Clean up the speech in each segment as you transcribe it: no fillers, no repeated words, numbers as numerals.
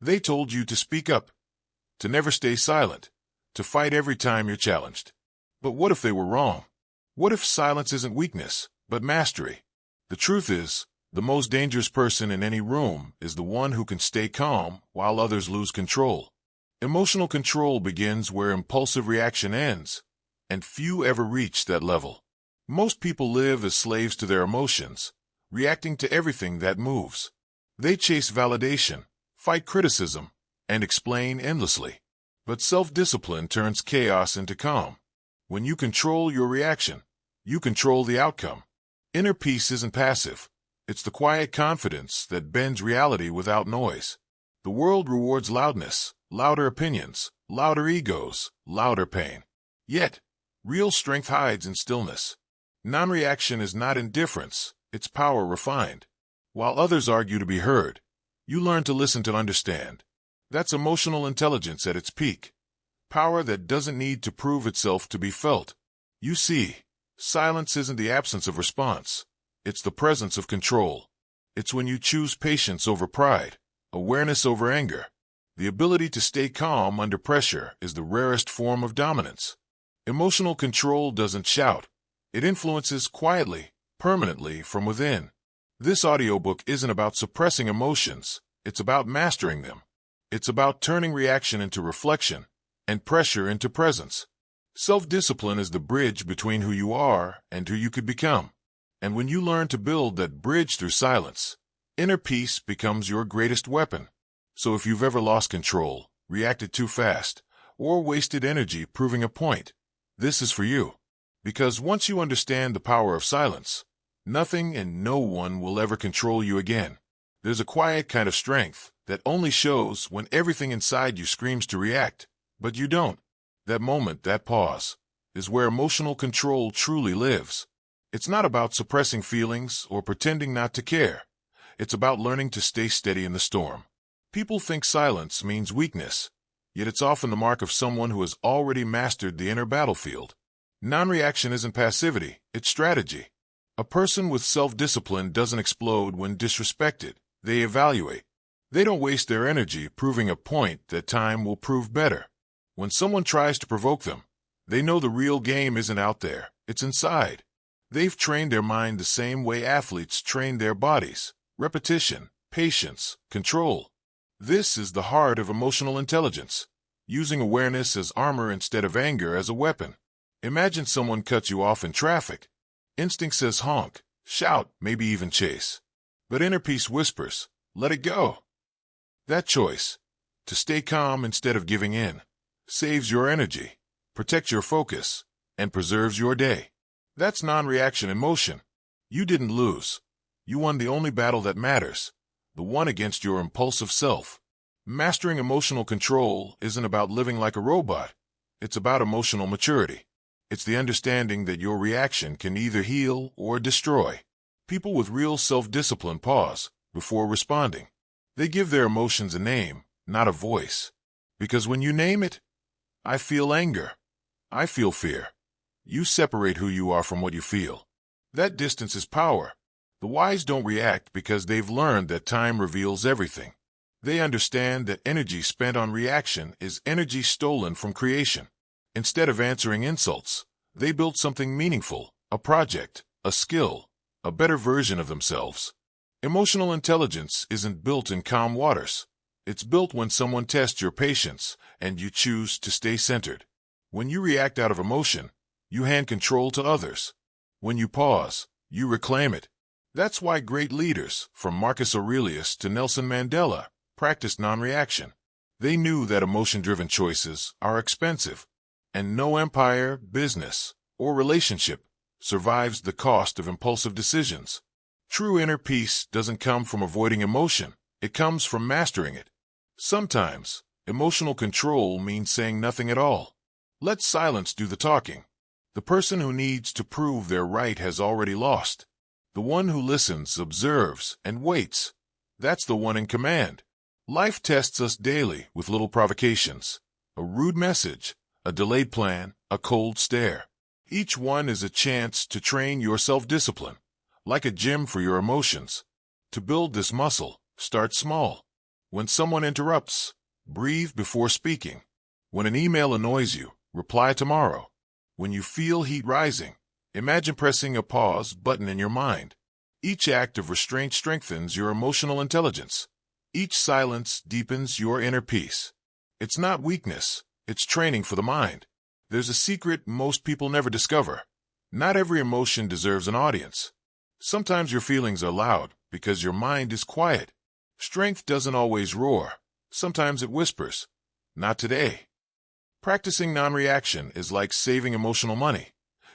They told you to speak up, to never stay silent, to fight every time you're challenged. But what if they were wrong? What if silence isn't weakness, but mastery? The truth is, the most dangerous person in any room is the one who can stay calm while others lose control. Emotional control begins where impulsive reaction ends, and few ever reach that level. Most people live as slaves to their emotions, reacting to everything that moves. They chase validation, fight criticism, and explain endlessly. But self-discipline turns chaos into calm. When you control your reaction, you control the outcome. Inner peace isn't passive. It's the quiet confidence that bends reality without noise. The world rewards loudness, louder opinions, louder egos, louder pain. Yet, real strength hides in stillness. Non-reaction is not indifference, it's power refined. While others argue to be heard, you learn to listen to understand. That's emotional intelligence at its peak. Power that doesn't need to prove itself to be felt. You see, silence isn't the absence of response. It's the presence of control. It's when you choose patience over pride, awareness over anger. The ability to stay calm under pressure is the rarest form of dominance. Emotional control doesn't shout. It influences quietly, permanently from within. This audiobook isn't about suppressing emotions. It's about mastering them. It's about turning reaction into reflection and pressure into presence. Self-discipline is the bridge between who you are and who you could become. And when you learn to build that bridge through silence, inner peace becomes your greatest weapon. So if you've ever lost control, reacted too fast, or wasted energy proving a point, this is for you. Because once you understand the power of silence, nothing and no one will ever control you again. There's a quiet kind of strength that only shows when everything inside you screams to react, but you don't. That moment, that pause, is where emotional control truly lives. It's not about suppressing feelings or pretending not to care. It's about learning to stay steady in the storm. People think silence means weakness, yet it's often the mark of someone who has already mastered the inner battlefield. Non-reaction isn't passivity, it's strategy. A person with self-discipline doesn't explode when disrespected. They evaluate. They don't waste their energy proving a point that time will prove better. When someone tries to provoke them, they know the real game isn't out there, it's inside. They've trained their mind the same way athletes train their bodies. Repetition, patience, control. This is the heart of emotional intelligence, using awareness as armor instead of anger as a weapon. Imagine someone cuts you off in traffic. Instinct says honk, shout, maybe even chase. But inner peace whispers, let it go. That choice, to stay calm instead of giving in, saves your energy, protects your focus, and preserves your day. That's non-reaction in motion. You didn't lose. You won the only battle that matters, the one against your impulsive self. Mastering emotional control isn't about living like a robot. It's about emotional maturity. It's the understanding that your reaction can either heal or destroy. People with real self-discipline pause before responding. They give their emotions a name, not a voice. Because when you name it, I feel anger, I feel fear, you separate who you are from what you feel. That distance is power. The wise don't react because they've learned that time reveals everything. They understand that energy spent on reaction is energy stolen from creation. Instead of answering insults, they built something meaningful, a project, a skill, a better version of themselves. Emotional intelligence isn't built in calm waters. It's built when someone tests your patience and you choose to stay centered. When you react out of emotion, you hand control to others. When you pause, you reclaim it. That's why great leaders, from Marcus Aurelius to Nelson Mandela, practiced non-reaction. They knew that emotion-driven choices are expensive, and no empire, business, or relationship survives the cost of impulsive decisions. True inner peace doesn't come from avoiding emotion. It comes from mastering it. Sometimes, emotional control means saying nothing at all. Let silence do the talking. The person who needs to prove they're right has already lost. The one who listens, observes, and waits, that's the one in command. Life tests us daily with little provocations. A rude message, a delayed plan, a cold stare. Each one is a chance to train your self-discipline, like a gym for your emotions. To build this muscle, start small. When someone interrupts, breathe before speaking. When an email annoys you, reply tomorrow. When you feel heat rising, imagine pressing a pause button in your mind. Each act of restraint strengthens your emotional intelligence. Each silence deepens your inner peace. It's not weakness, it's training for the mind. There's a secret most people never discover. Not every emotion deserves an audience. Sometimes your feelings are loud because your mind is quiet. Strength doesn't always roar. Sometimes it whispers. Not today. Practicing non-reaction is like saving emotional money.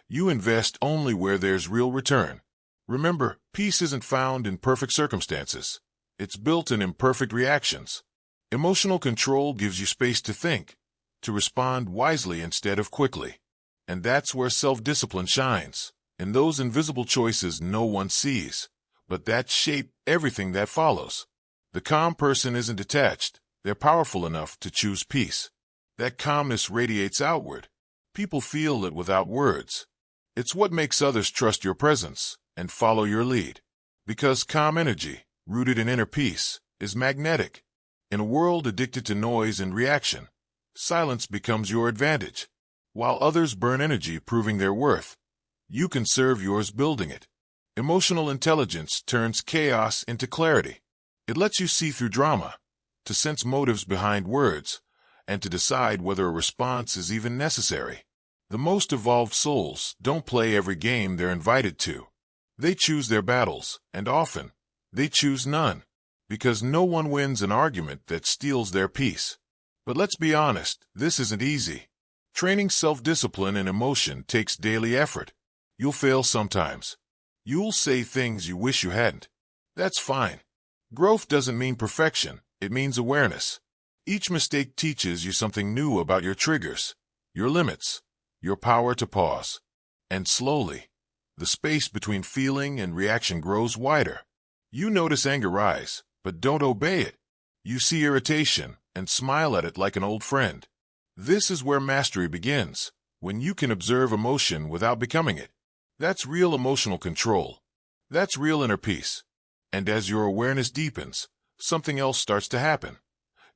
You invest only where there's real return. Remember, peace isn't found in perfect circumstances. It's built in imperfect reactions. Emotional control gives you space to think, to respond wisely instead of quickly. And that's where self-discipline shines, in those invisible choices no one sees, but that shape everything that follows. The calm person isn't detached. They're powerful enough to choose peace. That calmness radiates outward. People feel it without words. It's what makes others trust your presence and follow your lead. Because calm energy, rooted in inner peace, is magnetic. In a world addicted to noise and reaction, silence becomes your advantage. While others burn energy proving their worth, you conserve yours building it. Emotional intelligence turns chaos into clarity. It lets you see through drama, to sense motives behind words, and to decide whether a response is even necessary. The most evolved souls don't play every game they're invited to. They choose their battles, and often, they choose none, because no one wins an argument that steals their peace. But let's be honest, this isn't easy. Training self-discipline and emotion takes daily effort. You'll fail sometimes. You'll say things you wish you hadn't. That's fine. Growth doesn't mean perfection, it means awareness. Each mistake teaches you something new about your triggers, your limits, your power to pause. And slowly, the space between feeling and reaction grows wider. You notice anger rise, but don't obey it. You see irritation and smile at it like an old friend. This is where mastery begins, when you can observe emotion without becoming it. That's real emotional control. That's real inner peace. And as your awareness deepens, something else starts to happen.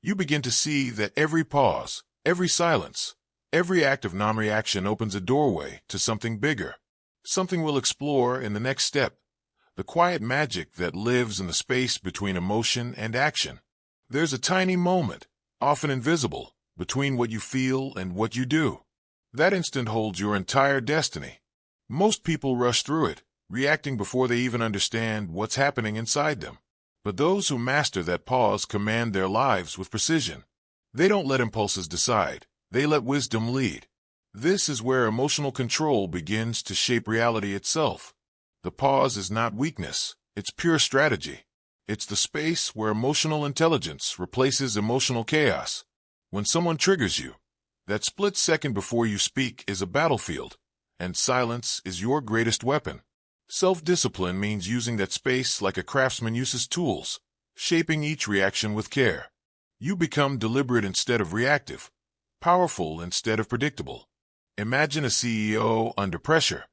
You begin to see that every pause, every silence, every act of non-reaction opens a doorway to something bigger. Something we'll explore in the next step. The quiet magic that lives in the space between emotion and action. There's a tiny moment, often invisible, between what you feel and what you do. That instant holds your entire destiny. Most people rush through it, reacting before they even understand what's happening inside them. But those who master that pause command their lives with precision. They don't let impulses decide. They let wisdom lead. This is where emotional control begins to shape reality itself. The pause is not weakness. It's pure strategy. It's the space where emotional intelligence replaces emotional chaos. When someone triggers you, that split second before you speak is a battlefield, and silence is your greatest weapon. Self-discipline means using that space like a craftsman uses tools, shaping each reaction with care. You become deliberate instead of reactive, powerful instead of predictable. Imagine a CEO under pressure.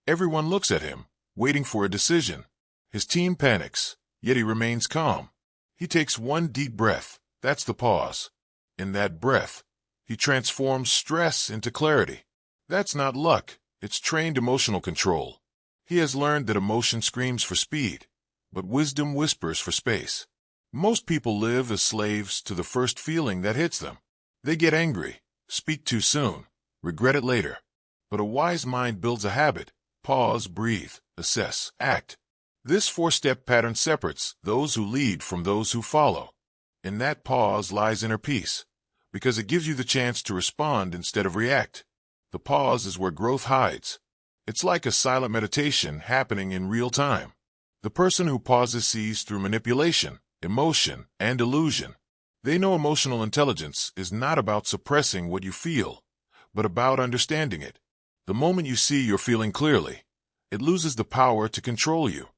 Everyone looks at him, waiting for a decision. His team panics, yet he remains calm. He takes one deep breath. That's the pause. In that breath, he transforms stress into clarity. That's not luck. It's trained emotional control. He has learned that emotion screams for speed, but wisdom whispers for space. Most people live as slaves to the first feeling that hits them. They get angry, speak too soon, regret it later. But a wise mind builds a habit. Pause, breathe, assess, act. This four-step pattern separates those who lead from those who follow. In that pause lies inner peace, because it gives you the chance to respond instead of react. The pause is where growth hides. It's like a silent meditation happening in real time. The person who pauses sees through manipulation, emotion, and illusion. They know emotional intelligence is not about suppressing what you feel, but about understanding it. The moment you see you're feeling clearly, it loses the power to control you.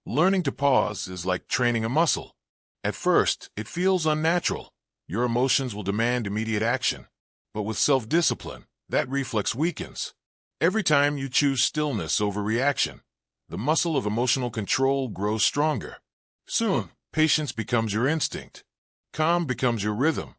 Learning to pause is like training a muscle. At first, it feels unnatural. Your emotions will demand immediate action. But with self-discipline, that reflex weakens. Every time you choose stillness over reaction, the muscle of emotional control grows stronger. Soon, patience becomes your instinct. Calm becomes your rhythm.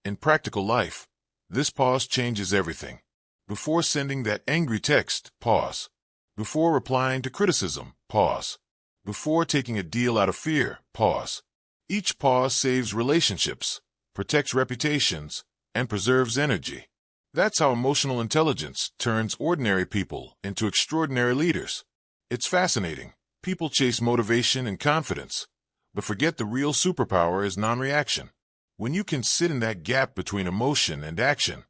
In practical life, this pause changes everything. Before sending that angry text, pause. Before replying to criticism, pause. Before taking a deal out of fear, pause. Each pause saves relationships, protects reputations, and preserves energy. That's how emotional intelligence turns ordinary people into extraordinary leaders. It's fascinating. People chase motivation and confidence, but forget the real superpower is non-reaction. When you can sit in that gap between emotion and action,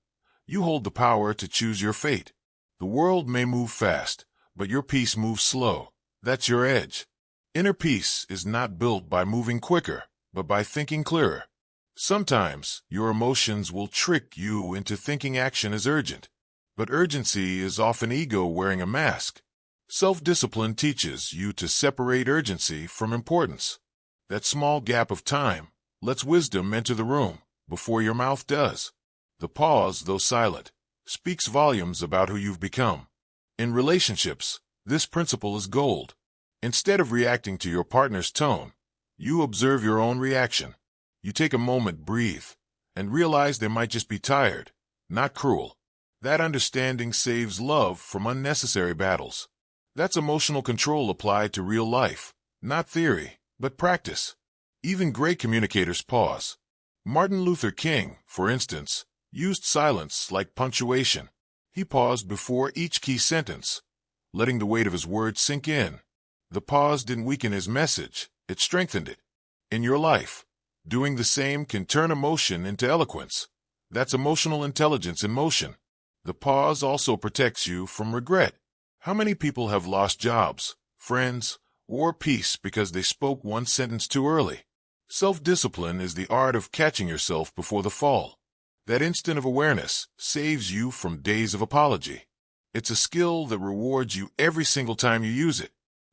you hold the power to choose your fate. The world may move fast, but your peace moves slow. That's your edge. Inner peace is not built by moving quicker, but by thinking clearer. Sometimes your emotions will trick you into thinking action is urgent, but urgency is often ego wearing a mask. Self-discipline teaches you to separate urgency from importance. That small gap of time lets wisdom enter the room before your mouth does. The pause, though silent, speaks volumes about who you've become. In relationships, this principle is gold. Instead of reacting to your partner's tone, you observe your own reaction. You take a moment, breathe, and realize they might just be tired, not cruel. That understanding saves love from unnecessary battles. That's emotional control applied to real life, not theory, but practice. Even great communicators pause. Martin Luther King, for instance, used silence like punctuation. He paused before each key sentence, letting the weight of his words sink in. The pause didn't weaken his message, it strengthened it. In your life, doing the same can turn emotion into eloquence. That's emotional intelligence in motion. The pause also protects you from regret. How many people have lost jobs, friends, or peace because they spoke one sentence too early? Self-discipline is the art of catching yourself before the fall. That instant of awareness saves you from days of apology. It's a skill that rewards you every single time you use it.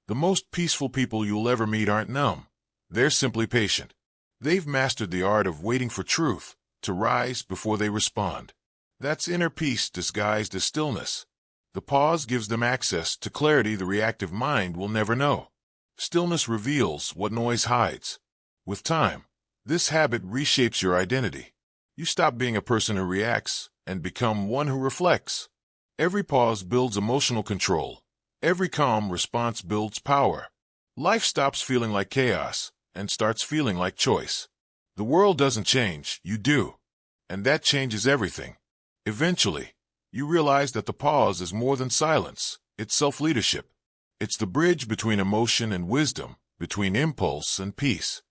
The most peaceful people you'll ever meet aren't numb. They're simply patient. They've mastered the art of waiting for truth to rise before they respond. That's inner peace disguised as stillness. The pause gives them access to clarity the reactive mind will never know. Stillness reveals what noise hides. With time, this habit reshapes your identity. You stop being a person who reacts and become one who reflects. Every pause builds emotional control. Every calm response builds power. Life stops feeling like chaos and starts feeling like choice. The world doesn't change, you do. And that changes everything. Eventually, you realize that the pause is more than silence. It's self-leadership. It's the bridge between emotion and wisdom, between impulse and peace.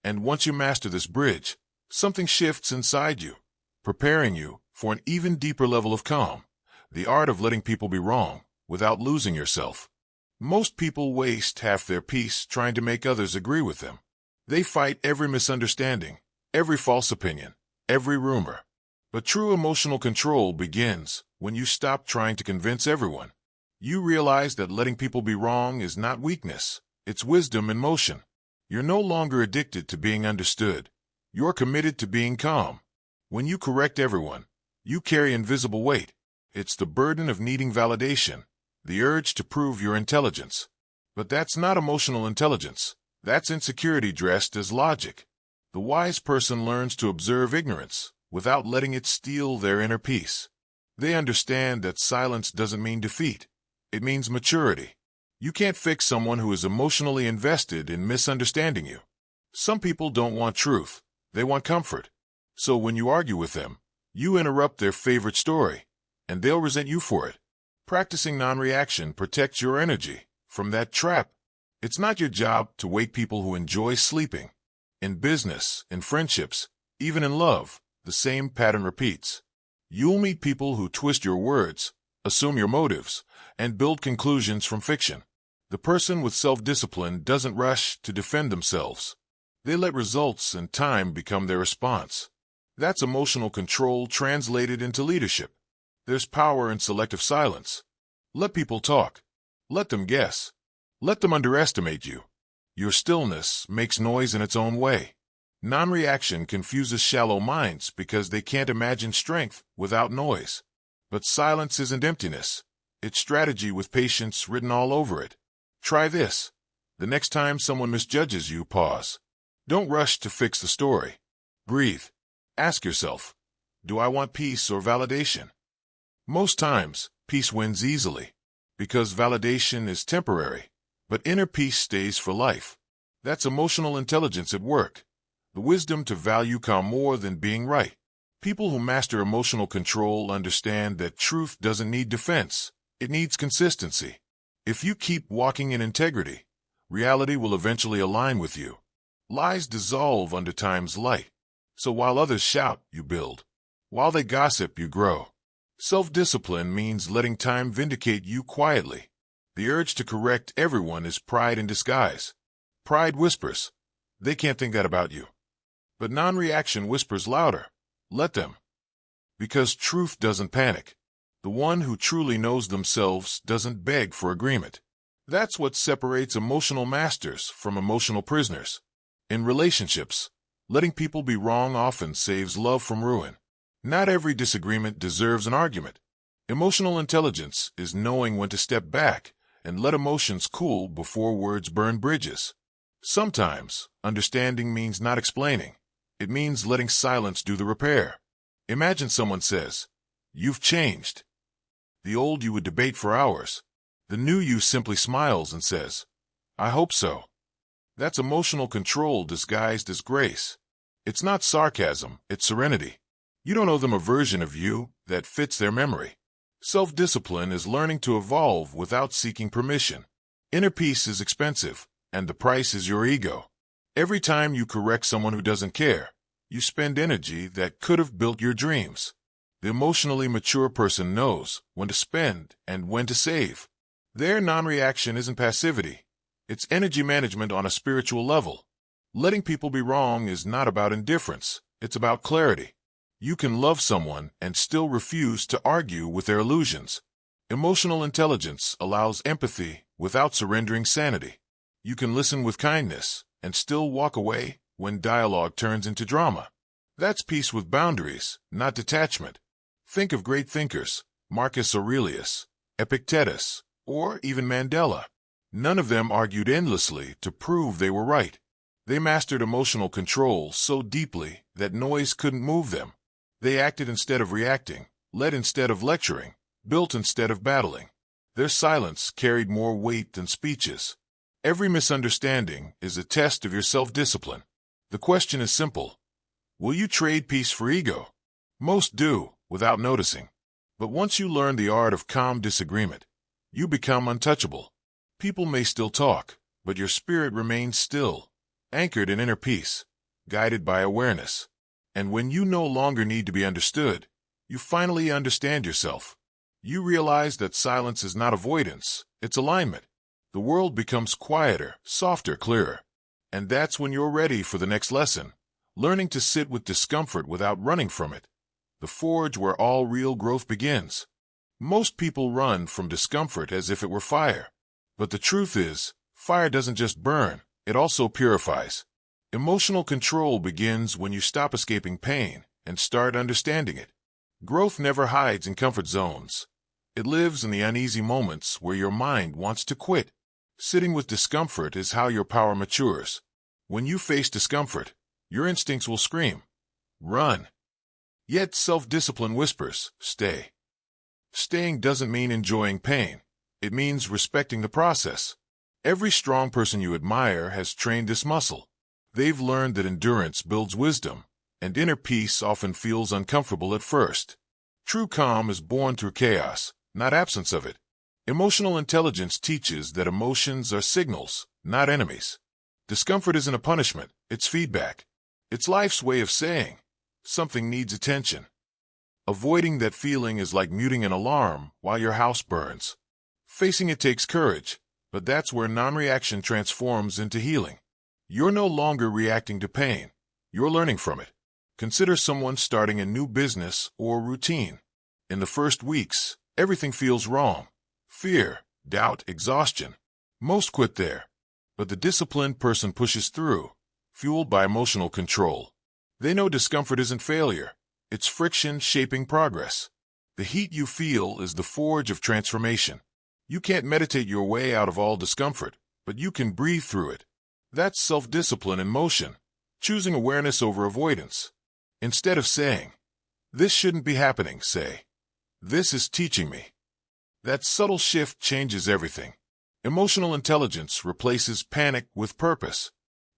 And once you master this bridge, something shifts inside you, preparing you for an even deeper level of calm, the art of letting people be wrong without losing yourself. Most people waste half their peace trying to make others agree with them. They fight every misunderstanding, every false opinion, every rumor. But true emotional control begins when you stop trying to convince everyone. You realize that letting people be wrong is not weakness, it's wisdom in motion. You're no longer addicted to being understood. You're committed to being calm. When you correct everyone, you carry invisible weight. It's the burden of needing validation, the urge to prove your intelligence. But that's not emotional intelligence. That's insecurity dressed as logic. The wise person learns to observe ignorance without letting it steal their inner peace. They understand that silence doesn't mean defeat. It means maturity. You can't fix someone who is emotionally invested in misunderstanding you. Some people don't want truth. They want comfort. So when you argue with them, you interrupt their favorite story, and they'll resent you for it. Practicing non-reaction protects your energy from that trap. It's not your job to wake people who enjoy sleeping. In business, in friendships, even in love, the same pattern repeats. You'll meet people who twist your words, assume your motives, and build conclusions from fiction. The person with self-discipline doesn't rush to defend themselves. They let results and time become their response. That's emotional control translated into leadership. There's power in selective silence. Let people talk. Let them guess. Let them underestimate you. Your stillness makes noise in its own way. Non-reaction confuses shallow minds because they can't imagine strength without noise. But silence isn't emptiness. It's strategy with patience written all over it. Try this. The next time someone misjudges you, pause. Don't rush to fix the story. Breathe. Ask yourself, do I want peace or validation? Most times, peace wins easily, because validation is temporary, but inner peace stays for life. That's emotional intelligence at work, the wisdom to value calm more than being right. People who master emotional control understand that truth doesn't need defense, it needs consistency. If you keep walking in integrity, reality will eventually align with you. Lies dissolve under time's light. So while others shout, you build. While they gossip, you grow. Self-discipline means letting time vindicate you quietly. The urge to correct everyone is pride in disguise. Pride whispers, they can't think that about you. But non-reaction whispers louder, let them. Because truth doesn't panic. The one who truly knows themselves doesn't beg for agreement. That's what separates emotional masters from emotional prisoners. In relationships, letting people be wrong often saves love from ruin. Not every disagreement deserves an argument. Emotional intelligence is knowing when to step back and let emotions cool before words burn bridges. Sometimes, understanding means not explaining. It means letting silence do the repair. Imagine someone says, "You've changed." The old you would debate for hours. The new you simply smiles and says, "I hope so." That's emotional control disguised as grace. It's not sarcasm, it's serenity. You don't owe them a version of you that fits their memory. Self-discipline is learning to evolve without seeking permission. Inner peace is expensive, and the price is your ego. Every time you correct someone who doesn't care, you spend energy that could have built your dreams. The emotionally mature person knows when to spend and when to save. Their non-reaction isn't passivity. It's energy management on a spiritual level. Letting people be wrong is not about indifference. It's about clarity. You can love someone and still refuse to argue with their illusions. Emotional intelligence allows empathy without surrendering sanity. You can listen with kindness and still walk away when dialogue turns into drama. That's peace with boundaries, not detachment. Think of great thinkers, Marcus Aurelius, Epictetus, or even Mandela. None of them argued endlessly to prove they were right. They mastered emotional control so deeply that noise couldn't move them. They acted instead of reacting, led instead of lecturing, built instead of battling. Their silence carried more weight than speeches. Every misunderstanding is a test of your self-discipline. The question is simple. Will you trade peace for ego? Most do, without noticing. But once you learn the art of calm disagreement, you become untouchable. People may still talk, but your spirit remains still, anchored in inner peace, guided by awareness. And when you no longer need to be understood, you finally understand yourself. You realize that silence is not avoidance, it's alignment. The world becomes quieter, softer, clearer. And that's when you're ready for the next lesson, learning to sit with discomfort without running from it. The forge where all real growth begins. Most people run from discomfort as if it were fire. But the truth is, fire doesn't just burn, it also purifies. Emotional control begins when you stop escaping pain and start understanding it. Growth never hides in comfort zones. It lives in the uneasy moments where your mind wants to quit. Sitting with discomfort is how your power matures. When you face discomfort, your instincts will scream, "Run." Yet self-discipline whispers, "Stay." Staying doesn't mean enjoying pain. It means respecting the process. Every strong person you admire has trained this muscle. They've learned that endurance builds wisdom, and inner peace often feels uncomfortable at first. True calm is born through chaos, not absence of it. Emotional intelligence teaches that emotions are signals, not enemies. Discomfort isn't a punishment, it's feedback. It's life's way of saying, something needs attention. Avoiding that feeling is like muting an alarm while your house burns. Facing it takes courage, but that's where non-reaction transforms into healing. You're no longer reacting to pain. You're learning from it. Consider someone starting a new business or routine. In the first weeks, everything feels wrong. Fear, doubt, exhaustion. Most quit there. But the disciplined person pushes through, fueled by emotional control. They know discomfort isn't failure. It's friction shaping progress. The heat you feel is the forge of transformation. You can't meditate your way out of all discomfort, but you can breathe through it. That's self-discipline in motion. choosing awareness over avoidance. Instead of saying, "This shouldn't be happening," say, "This is teaching me." That subtle shift changes everything. Emotional intelligence replaces panic with purpose.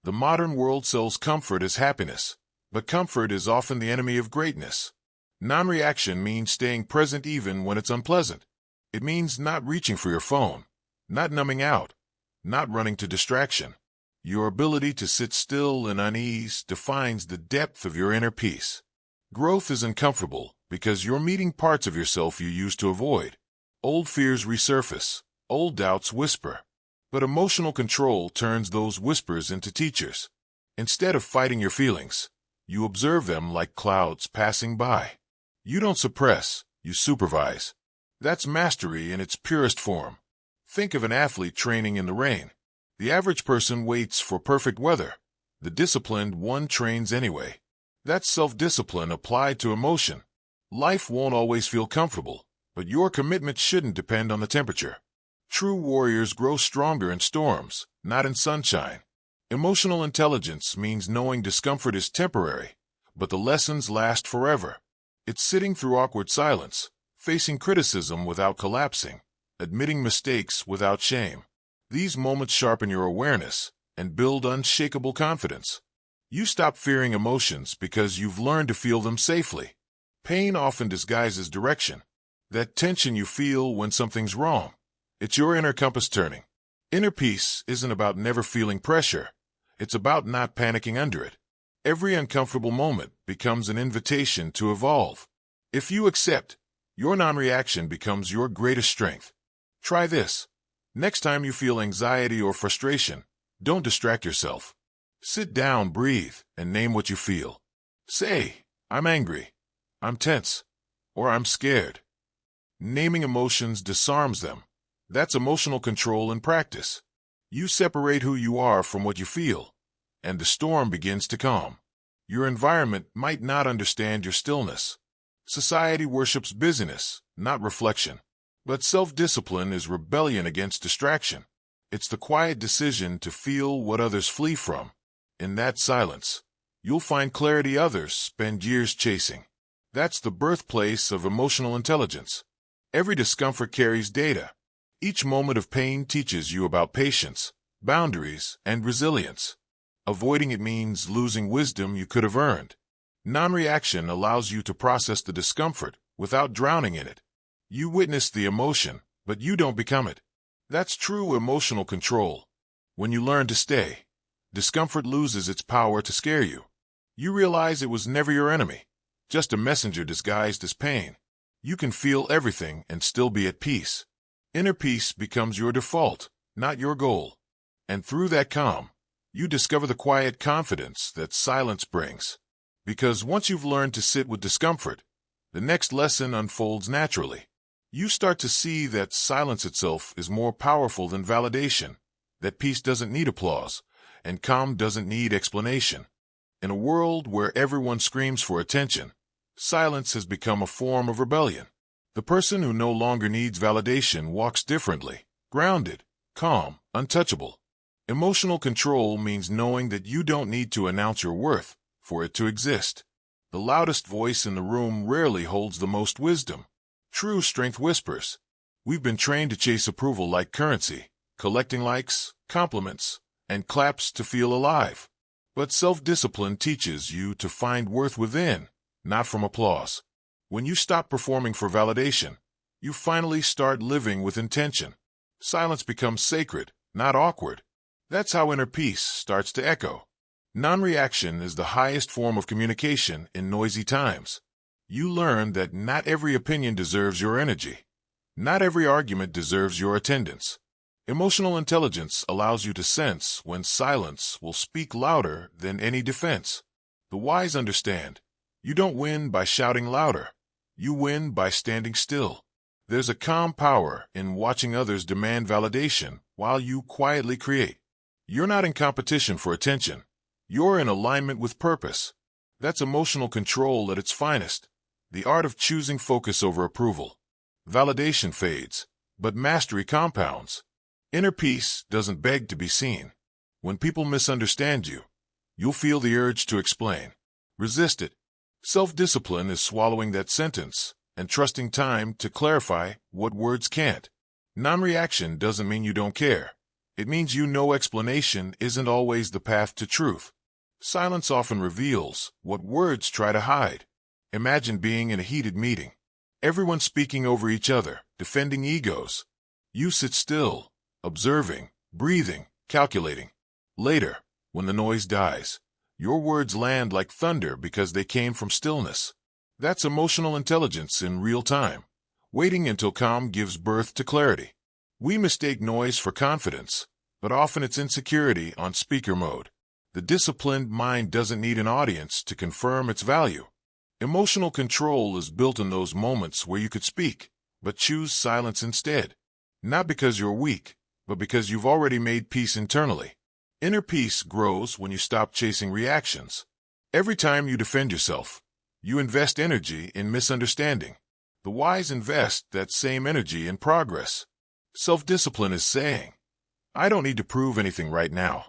The modern world sells comfort as happiness, but comfort is often the enemy of greatness. Non-reaction means staying present even when it's unpleasant. It means not reaching for your phone, not numbing out, not running to distraction. Your ability to sit still in unease defines the depth of your inner peace. Growth is uncomfortable because you're meeting parts of yourself you used to avoid. Old fears resurface, old doubts whisper. But emotional control turns those whispers into teachers. Instead of fighting your feelings, you observe them like clouds passing by. You don't suppress, you supervise. That's mastery in its purest form. Think of an athlete training in the rain. The average person waits for perfect weather. The disciplined one trains anyway. That's self-discipline applied to emotion. Life won't always feel comfortable, but your commitment shouldn't depend on the temperature. True warriors grow stronger in storms, not in sunshine. Emotional intelligence means knowing discomfort is temporary, but the lessons last forever. It's sitting through awkward silence, facing criticism without collapsing, admitting mistakes without shame. These moments sharpen your awareness and build unshakable confidence. You stop fearing emotions because you've learned to feel them safely. Pain often disguises direction. That tension you feel when something's wrong. It's your inner compass turning. Inner peace isn't about never feeling pressure. It's about not panicking under it. Every uncomfortable moment becomes an invitation to evolve. If you accept, your non-reaction becomes your greatest strength. Try this. Next time you feel anxiety or frustration, don't distract yourself. Sit down, breathe, and name what you feel. Say, "I'm angry," "I'm tense," or "I'm scared." Naming emotions disarms them. That's emotional control in practice. You separate who you are from what you feel, and the storm begins to calm. Your environment might not understand your stillness. Society worships busyness, not reflection. But self-discipline is rebellion against distraction. It's the quiet decision to feel what others flee from. In that silence, you'll find clarity others spend years chasing. That's the birthplace of emotional intelligence. Every discomfort carries data. Each moment of pain teaches you about patience, boundaries, and resilience. Avoiding it means losing wisdom you could have earned. Non-reaction allows you to process the discomfort without drowning in it. You witness the emotion, but you don't become it. That's true emotional control. When you learn to stay, discomfort loses its power to scare you. You realize it was never your enemy, just a messenger disguised as pain. You can feel everything and still be at peace. Inner peace becomes your default, not your goal. And through that calm, you discover the quiet confidence that silence brings. Because once you've learned to sit with discomfort, the next lesson unfolds naturally. You start to see that silence itself is more powerful than validation, that peace doesn't need applause, and calm doesn't need explanation. In a world where everyone screams for attention, silence has become a form of rebellion. The person who no longer needs validation walks differently, grounded, calm, untouchable. Emotional control means knowing that you don't need to announce your worth for it to exist. The loudest voice in the room rarely holds the most wisdom. True strength whispers. We've been trained to chase approval like currency, collecting likes, compliments, and claps to feel alive. But self-discipline teaches you to find worth within, not from applause. When you stop performing for validation, you finally start living with intention. Silence becomes sacred, not awkward. That's how inner peace starts to echo. Non-reaction is the highest form of communication in noisy times. You learn that not every opinion deserves your energy. Not every argument deserves your attendance. Emotional intelligence allows you to sense when silence will speak louder than any defense. The wise understand. You don't win by shouting louder. You win by standing still. There's a calm power in watching others demand validation while you quietly create. You're not in competition for attention. You're in alignment with purpose. That's emotional control at its finest. The art of choosing focus over approval. Validation fades, but mastery compounds. Inner peace doesn't beg to be seen. When people misunderstand you, You'll feel the urge to explain. Resist it. Self-discipline is swallowing that sentence and trusting time to clarify what words can't. Non-reaction doesn't mean you don't care. It means you know explanation isn't always the path to truth. Silence often reveals what words try to hide. Imagine being in a heated meeting. Everyone speaking over each other, defending egos. You sit still, observing, breathing, calculating. Later, when the noise dies, your words land like thunder because they came from stillness. That's emotional intelligence in real time, waiting until calm gives birth to clarity. We mistake noise for confidence, but often it's insecurity on speaker mode. The disciplined mind doesn't need an audience to confirm its value. Emotional control is built in those moments where you could speak, but choose silence instead. Not because you're weak, but because you've already made peace internally. Inner peace grows when you stop chasing reactions. Every time you defend yourself, you invest energy in misunderstanding. The wise invest that same energy in progress. Self-discipline is saying, I don't need to prove anything right now.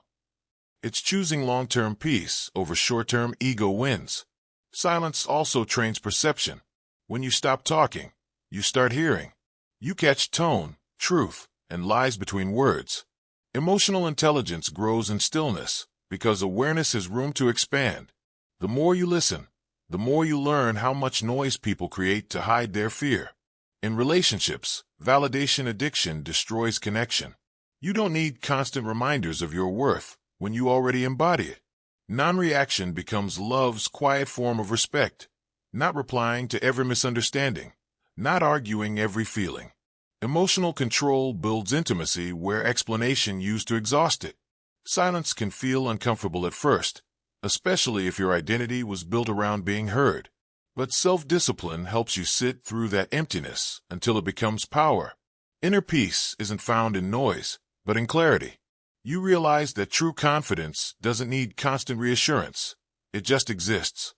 It's choosing long-term peace over short-term ego wins. Silence also trains perception. When you stop talking, you start hearing. You catch tone, truth, and lies between words. Emotional intelligence grows in stillness because awareness has room to expand. The more you listen, the more you learn how much noise people create to hide their fear. In relationships, validation addiction destroys connection. You don't need constant reminders of your worth when you already embody it. Non-reaction becomes love's quiet form of respect, not replying to every misunderstanding, not arguing every feeling. Emotional control builds intimacy where explanation used to exhaust it. Silence can feel uncomfortable at first, especially if your identity was built around being heard. But self-discipline helps you sit through that emptiness until it becomes power. Inner peace isn't found in noise, but in clarity. You realize that true confidence doesn't need constant reassurance. It just exists.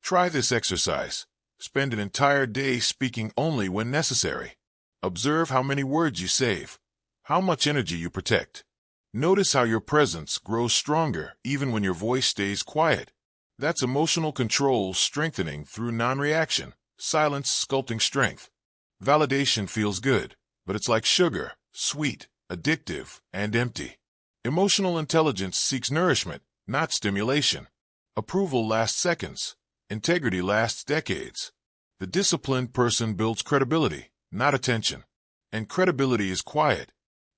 Try this exercise. Spend an entire day speaking only when necessary. Observe how many words you save, how much energy you protect. Notice how your presence grows stronger even when your voice stays quiet. That's emotional control strengthening through non-reaction, silence sculpting strength. Validation feels good, but it's like sugar, sweet, addictive, and empty. Emotional intelligence seeks nourishment, not stimulation. Approval lasts seconds. Integrity lasts decades. The disciplined person builds credibility, not attention. And credibility is quiet.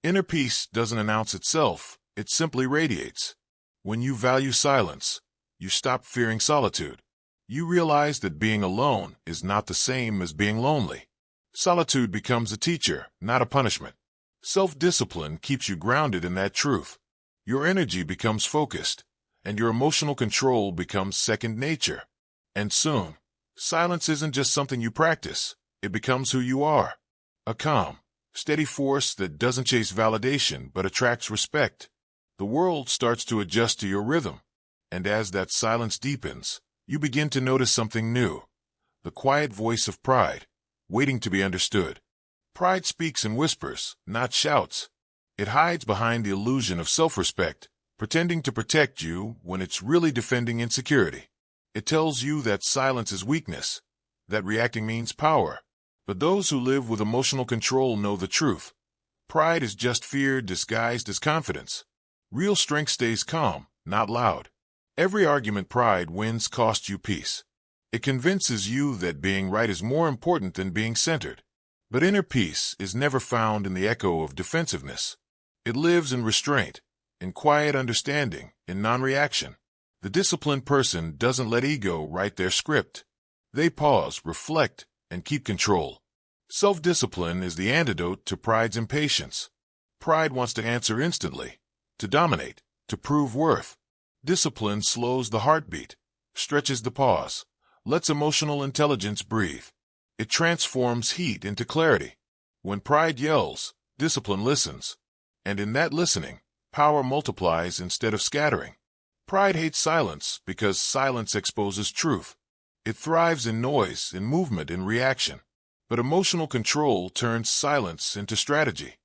Inner peace doesn't announce itself, it simply radiates. When you value silence, you stop fearing solitude. You realize that being alone is not the same as being lonely. Solitude becomes a teacher, not a punishment. Self-discipline keeps you grounded in that truth. Your energy becomes focused, and your emotional control becomes second nature. And soon, silence isn't just something you practice, it becomes who you are. A calm, steady force that doesn't chase validation but attracts respect. The world starts to adjust to your rhythm, and as that silence deepens, you begin to notice something new. The quiet voice of pride, waiting to be understood. Pride speaks in whispers, not shouts. It hides behind the illusion of self-respect, pretending to protect you when it's really defending insecurity. It tells you that silence is weakness, that reacting means power. But those who live with emotional control know the truth. Pride is just fear disguised as confidence. Real strength stays calm, not loud. Every argument pride wins costs you peace. It convinces you that being right is more important than being centered. But inner peace is never found in the echo of defensiveness. It lives in restraint, in quiet understanding, in non-reaction. The disciplined person doesn't let ego write their script. They pause, reflect, and keep control. Self-discipline is the antidote to pride's impatience. Pride wants to answer instantly, to dominate, to prove worth. Discipline slows the heartbeat, stretches the pause, lets emotional intelligence breathe. It transforms heat into clarity. When pride yells, discipline listens. And in that listening, power multiplies instead of scattering. Pride hates silence because silence exposes truth. It thrives in noise, in movement, in reaction. But emotional control turns silence into strategy.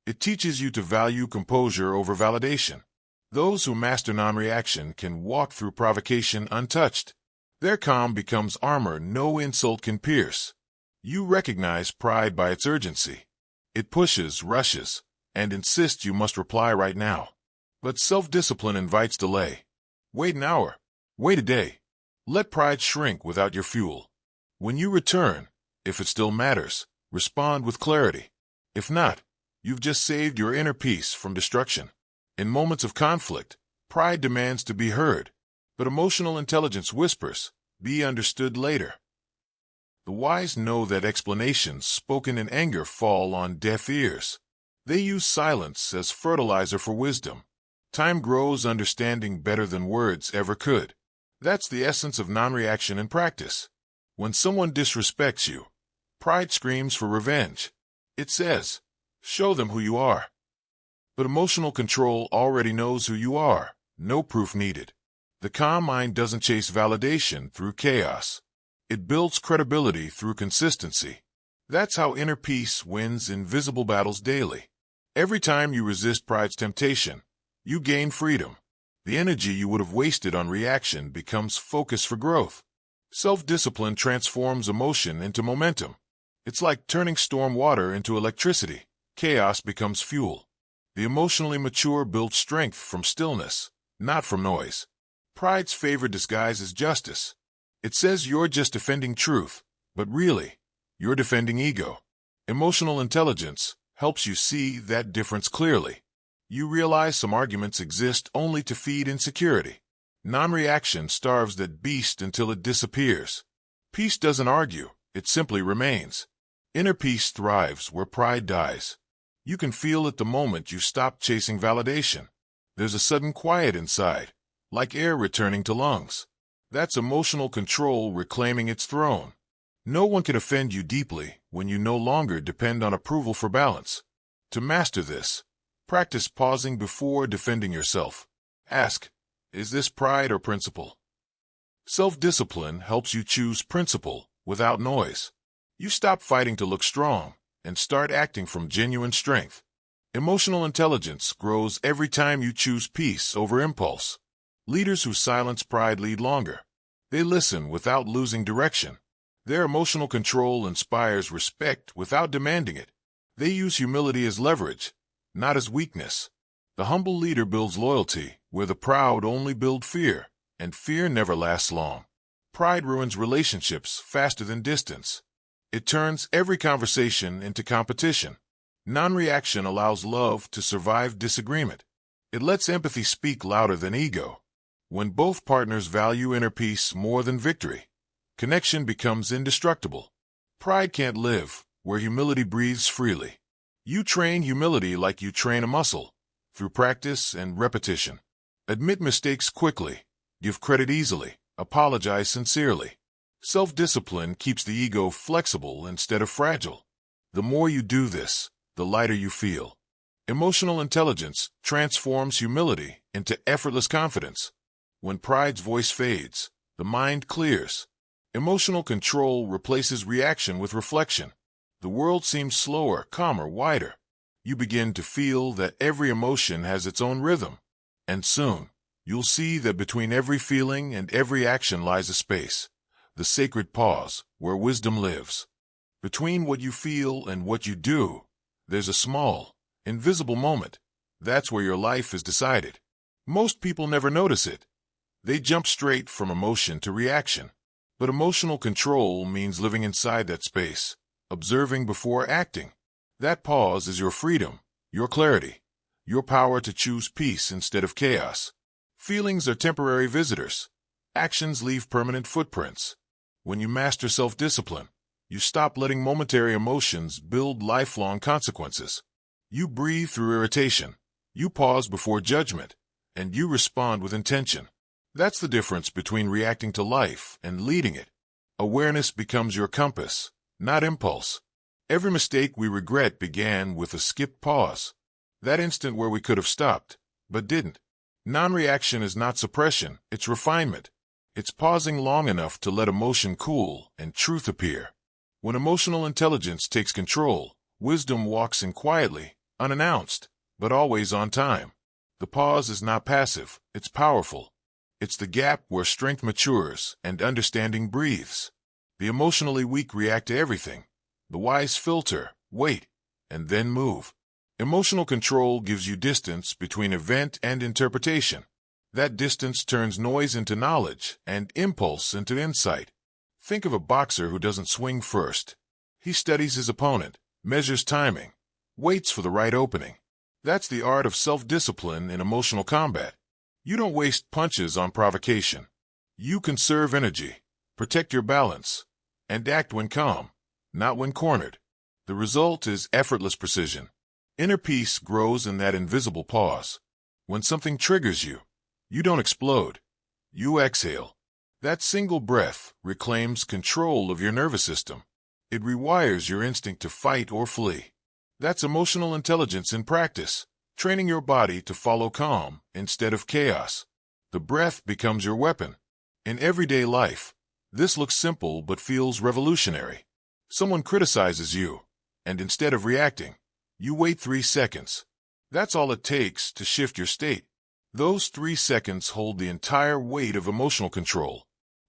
It teaches you to value composure over validation. Those who master non-reaction can walk through provocation untouched. Their calm becomes armor no insult can pierce. You recognize pride by its urgency. It pushes, rushes, and insists you must reply right now. But self-discipline invites delay. Wait an hour. Wait a day. Let pride shrink without your fuel. When you return, if it still matters, respond with clarity. If not, you've just saved your inner peace from destruction. In moments of conflict, pride demands to be heard, but emotional intelligence whispers, "Be understood later." The wise know that explanations spoken in anger fall on deaf ears. They use silence as fertilizer for wisdom. Time grows understanding better than words ever could. That's the essence of non-reaction in practice. When someone disrespects you, pride screams for revenge. It says, "Show them who you are." But emotional control already knows who you are, no proof needed. The calm mind doesn't chase validation through chaos. It builds credibility through consistency. That's how inner peace wins invisible battles daily. Every time you resist pride's temptation, you gain freedom. The energy you would have wasted on reaction becomes focus for growth. Self-discipline transforms emotion into momentum. It's like turning storm water into electricity. Chaos becomes fuel. The emotionally mature build strength from stillness, not from noise. Pride's favorite disguise is justice. It says you're just defending truth, but really, you're defending ego. Emotional intelligence helps you see that difference clearly. You realize some arguments exist only to feed insecurity. Non-reaction starves that beast until it disappears. Peace doesn't argue, it simply remains. Inner peace thrives where pride dies. You can feel it the moment you stop chasing validation. There's a sudden quiet inside, like air returning to lungs. That's emotional control reclaiming its throne. No one can offend you deeply when you no longer depend on approval for balance. To master this, practice pausing before defending yourself. Ask, is this pride or principle? Self-discipline helps you choose principle without noise. You stop fighting to look strong and start acting from genuine strength. Emotional intelligence grows every time you choose peace over impulse. Leaders who silence pride lead longer. They listen without losing direction. Their emotional control inspires respect without demanding it. They use humility as leverage, not as weakness. The humble leader builds loyalty, where the proud only build fear, and fear never lasts long. Pride ruins relationships faster than distance. It turns every conversation into competition. Non-reaction allows love to survive disagreement. It lets empathy speak louder than ego. When both partners value inner peace more than victory, connection becomes indestructible. Pride can't live where humility breathes freely. You train humility like you train a muscle, through practice and repetition. Admit mistakes quickly, give credit easily, apologize sincerely. Self-discipline keeps the ego flexible instead of fragile. The more you do this, the lighter you feel. Emotional intelligence transforms humility into effortless confidence. When pride's voice fades, the mind clears. Emotional control replaces reaction with reflection. The world seems slower, calmer, wider. You begin to feel that every emotion has its own rhythm. And soon, you'll see that between every feeling and every action lies a space, the sacred pause where wisdom lives. Between what you feel and what you do, there's a small, invisible moment. That's where your life is decided. Most people never notice it. They jump straight from emotion to reaction. But emotional control means living inside that space, observing before acting. That pause is your freedom, your clarity, your power to choose peace instead of chaos. Feelings are temporary visitors. Actions leave permanent footprints. When you master self-discipline, you stop letting momentary emotions build lifelong consequences. You breathe through irritation, you pause before judgment, and you respond with intention. That's the difference between reacting to life and leading it. Awareness becomes your compass, not impulse. Every mistake we regret began with a skipped pause. That instant where we could have stopped, but didn't. Non-reaction is not suppression, it's refinement. It's pausing long enough to let emotion cool and truth appear. When emotional intelligence takes control, wisdom walks in quietly, unannounced, but always on time. The pause is not passive, it's powerful. It's the gap where strength matures and understanding breathes. The emotionally weak react to everything. The wise filter, wait, and then move. Emotional control gives you distance between event and interpretation. That distance turns noise into knowledge and impulse into insight. Think of a boxer who doesn't swing first. He studies his opponent, measures timing, waits for the right opening. That's the art of self-discipline in emotional combat. You don't waste punches on provocation. You conserve energy, protect your balance, and act when calm, not when cornered. The result is effortless precision. Inner peace grows in that invisible pause. When something triggers you, you don't explode. You exhale. That single breath reclaims control of your nervous system. It rewires your instinct to fight or flee. That's emotional intelligence in practice, training your body to follow calm instead of chaos. The breath becomes your weapon. In everyday life, this looks simple but feels revolutionary. Someone criticizes you, and instead of reacting, you wait 3 seconds. That's all it takes to shift your state. Those 3 seconds hold the entire weight of emotional control.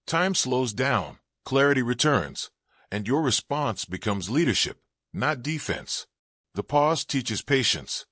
Time slows down, clarity returns, and your response becomes leadership, not defense. The pause teaches patience.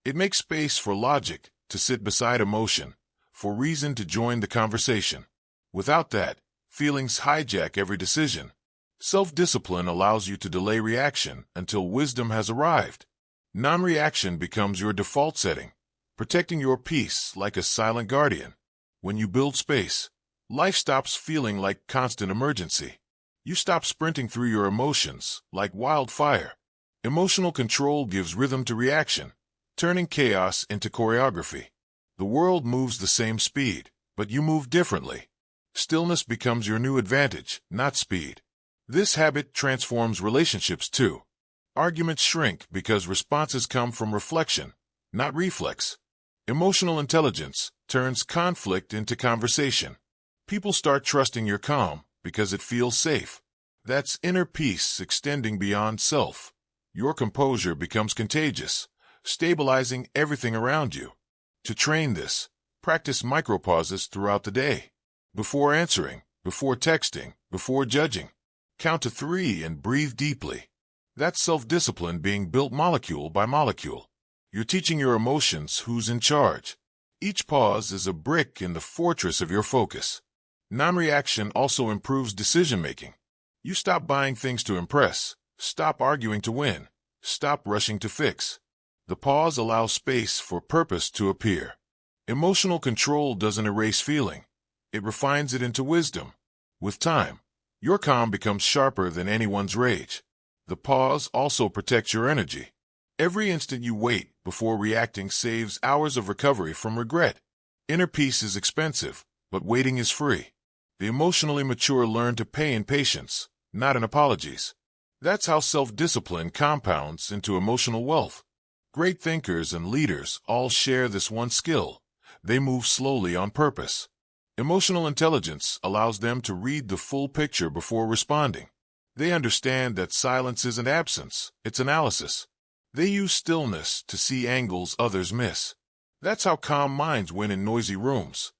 It makes space for logic to sit beside emotion, for reason to join the conversation. Without that, feelings hijack every decision. Self-discipline allows you to delay reaction until wisdom has arrived. Non-reaction becomes your default setting, protecting your peace like a silent guardian. When you build space, life stops feeling like constant emergency. You stop sprinting through your emotions like wildfire. Emotional control gives rhythm to reaction, turning chaos into choreography. The world moves the same speed, but you move differently. Stillness becomes your new advantage, not speed. This habit transforms relationships too. Arguments shrink because responses come from reflection, not reflex. Emotional intelligence turns conflict into conversation. People start trusting your calm because it feels safe. That's inner peace extending beyond self. Your composure becomes contagious, stabilizing everything around you. To train this, practice micropauses throughout the day. Before answering, before texting, before judging. Count to 3 and breathe deeply. That's self-discipline being built molecule by molecule. You're teaching your emotions who's in charge. Each pause is a brick in the fortress of your focus. Non-reaction also improves decision-making. You stop buying things to impress. Stop arguing to win. Stop rushing to fix. The pause allows space for purpose to appear. Emotional control doesn't erase feeling. It refines it into wisdom. With time, your calm becomes sharper than anyone's rage. The pause also protects your energy. Every instant you wait before reacting saves hours of recovery from regret. Inner peace is expensive, but waiting is free. The emotionally mature learn to pay in patience, not in apologies. That's how self-discipline compounds into emotional wealth. Great thinkers and leaders all share this one skill. They move slowly on purpose. Emotional intelligence allows them to read the full picture before responding. They understand that silence isn't absence, it's analysis. They use stillness to see angles others miss. That's how calm minds win in noisy rooms.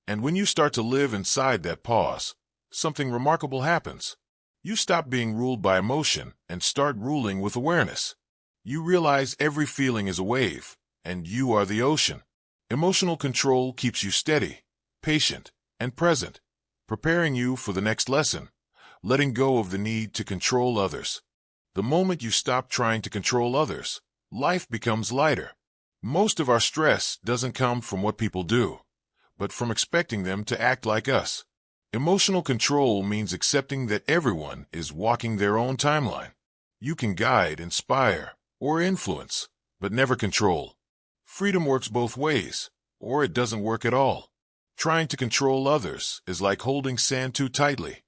And when you start to live inside that pause, something remarkable happens. You stop being ruled by emotion and start ruling with awareness. You realize every feeling is a wave, and you are the ocean. Emotional control keeps you steady, patient, and present, preparing you for the next lesson, letting go of the need to control others. The moment you stop trying to control others, life becomes lighter. Most of our stress doesn't come from what people do, but from expecting them to act like us. Emotional control means accepting that everyone is walking their own timeline. You can guide, inspire, or influence, but never control. Freedom works both ways, or it doesn't work at all. Trying to control others is like holding sand too tightly.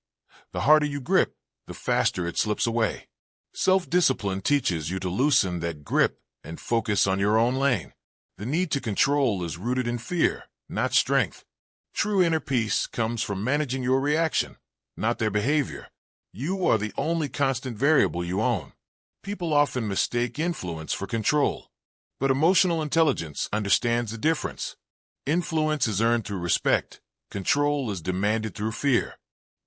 The harder you grip, the faster it slips away. Self-discipline teaches you to loosen that grip and focus on your own lane. The need to control is rooted in fear, not strength. True inner peace comes from managing your reaction, not their behavior. You are the only constant variable you own. People often mistake influence for control. But emotional intelligence understands the difference. Influence is earned through respect. Control is demanded through fear.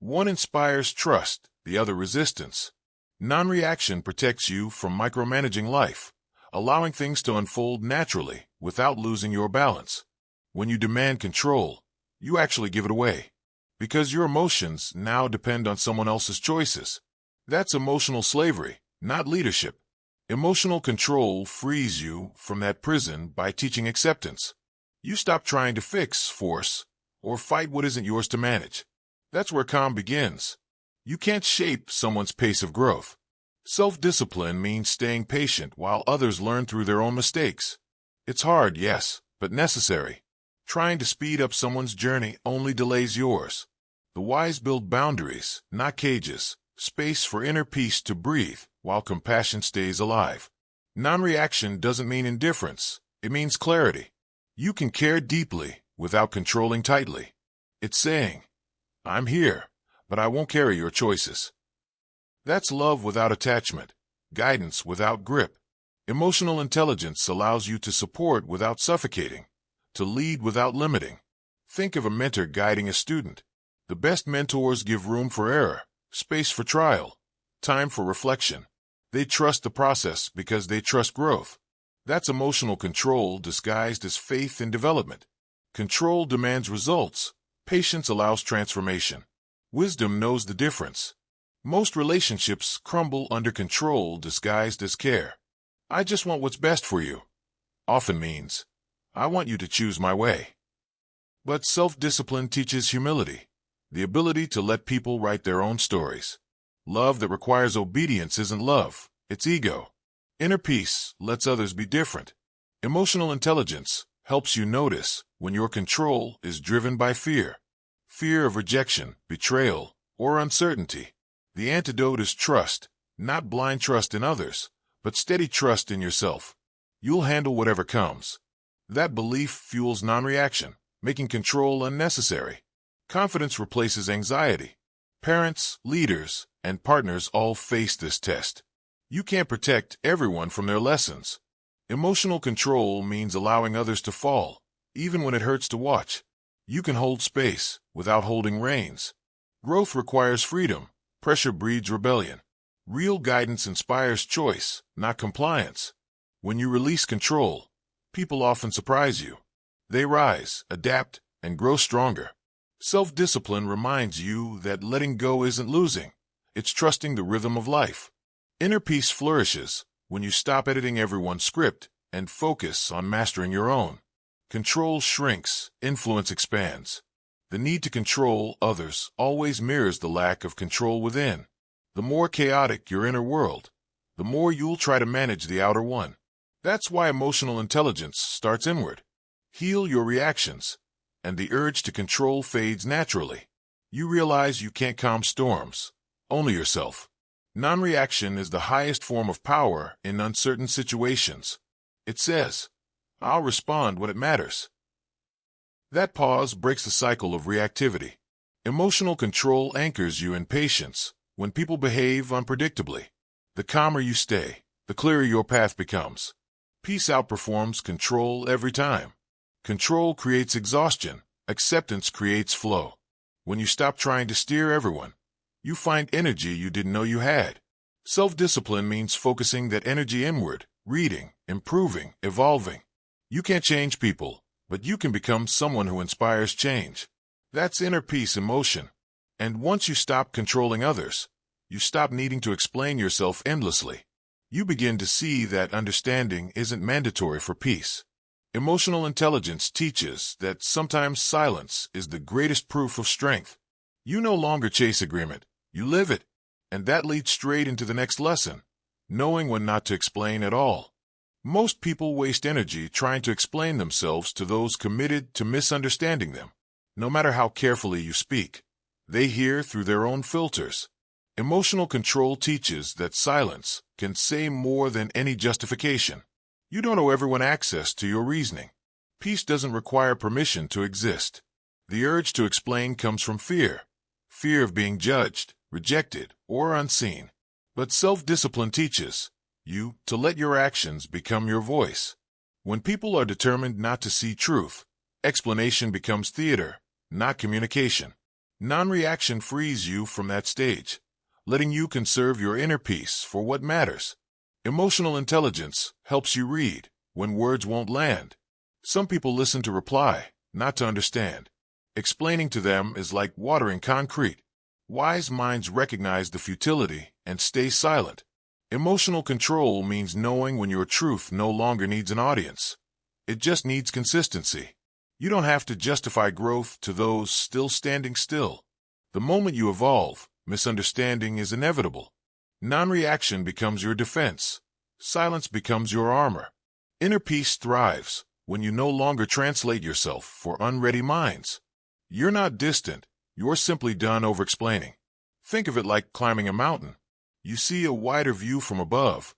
One inspires trust, the other resistance. Non-reaction protects you from micromanaging life, allowing things to unfold naturally without losing your balance. When you demand control, you actually give it away, because your emotions now depend on someone else's choices. That's emotional slavery, not leadership. Emotional control frees you from that prison by teaching acceptance. You stop trying to fix, force, or fight what isn't yours to manage. That's where calm begins. You can't shape someone's pace of growth. Self-discipline means staying patient while others learn through their own mistakes. It's hard, yes, but necessary. Trying to speed up someone's journey only delays yours. The wise build boundaries, not cages, space for inner peace to breathe while compassion stays alive. Non-reaction doesn't mean indifference. It means clarity. You can care deeply without controlling tightly. It's saying, I'm here, but I won't carry your choices. That's love without attachment, guidance without grip. Emotional intelligence allows you to support without suffocating, to lead without limiting. Think of a mentor guiding a student. The best mentors give room for error, space for trial, time for reflection. They trust the process because they trust growth. That's emotional control disguised as faith in development. Control demands results. Patience allows transformation. Wisdom knows the difference. Most relationships crumble under control disguised as care. I just want what's best for you often means, I want you to choose my way. But self-discipline teaches humility, the ability to let people write their own stories. Love that requires obedience isn't love, it's ego. Inner peace lets others be different. Emotional intelligence helps you notice when your control is driven by fear. Fear of rejection, betrayal, or uncertainty. The antidote is trust, not blind trust in others, but steady trust in yourself. You'll handle whatever comes. That belief fuels non-reaction, making control unnecessary. Confidence replaces anxiety. Parents, leaders, and partners all face this test. You can't protect everyone from their lessons. Emotional control means allowing others to fall, even when it hurts to watch. You can hold space without holding reins. Growth requires freedom. Pressure breeds rebellion. Real guidance inspires choice, not compliance. When you release control, people often surprise you. They rise, adapt, and grow stronger. Self-discipline reminds you that letting go isn't losing. It's trusting the rhythm of life. Inner peace flourishes when you stop editing everyone's script and focus on mastering your own. Control shrinks, influence expands. The need to control others always mirrors the lack of control within. The more chaotic your inner world, the more you'll try to manage the outer one. That's why emotional intelligence starts inward. Heal your reactions, and the urge to control fades naturally. You realize you can't calm storms, only yourself. Non-reaction is the highest form of power in uncertain situations. It says, I'll respond when it matters. That pause breaks the cycle of reactivity. Emotional control anchors you in patience when people behave unpredictably. The calmer you stay, the clearer your path becomes. Peace outperforms control every time. Control creates exhaustion. Acceptance creates flow. When you stop trying to steer everyone, you find energy you didn't know you had. Self-discipline means focusing that energy inward, reading, improving, evolving. You can't change people, but you can become someone who inspires change. That's inner peace in motion. And once you stop controlling others, you stop needing to explain yourself endlessly. You begin to see that understanding isn't mandatory for peace. Emotional intelligence teaches that sometimes silence is the greatest proof of strength. You no longer chase agreement, you live it. And that leads straight into the next lesson, knowing when not to explain at all. Most people waste energy trying to explain themselves to those committed to misunderstanding them. No matter how carefully you speak, they hear through their own filters. Emotional control teaches that silence can say more than any justification. You don't owe everyone access to your reasoning. Peace doesn't require permission to exist. The urge to explain comes from fear. Fear of being judged, rejected, or unseen. But self-discipline teaches you to let your actions become your voice. When people are determined not to see truth, explanation becomes theater, not communication. Non-reaction frees you from that stage, letting you conserve your inner peace for what matters. Emotional intelligence helps you read when words won't land. Some people listen to reply, not to understand. Explaining to them is like watering concrete. Wise minds recognize the futility and stay silent. Emotional control means knowing when your truth no longer needs an audience. It just needs consistency. You don't have to justify growth to those still standing still. The moment you evolve, misunderstanding is inevitable. Non-reaction becomes your defense. Silence becomes your armor. Inner peace thrives when you no longer translate yourself for unready minds. You're not distant, you're simply done over-explaining. Think of it like climbing a mountain. You see a wider view from above,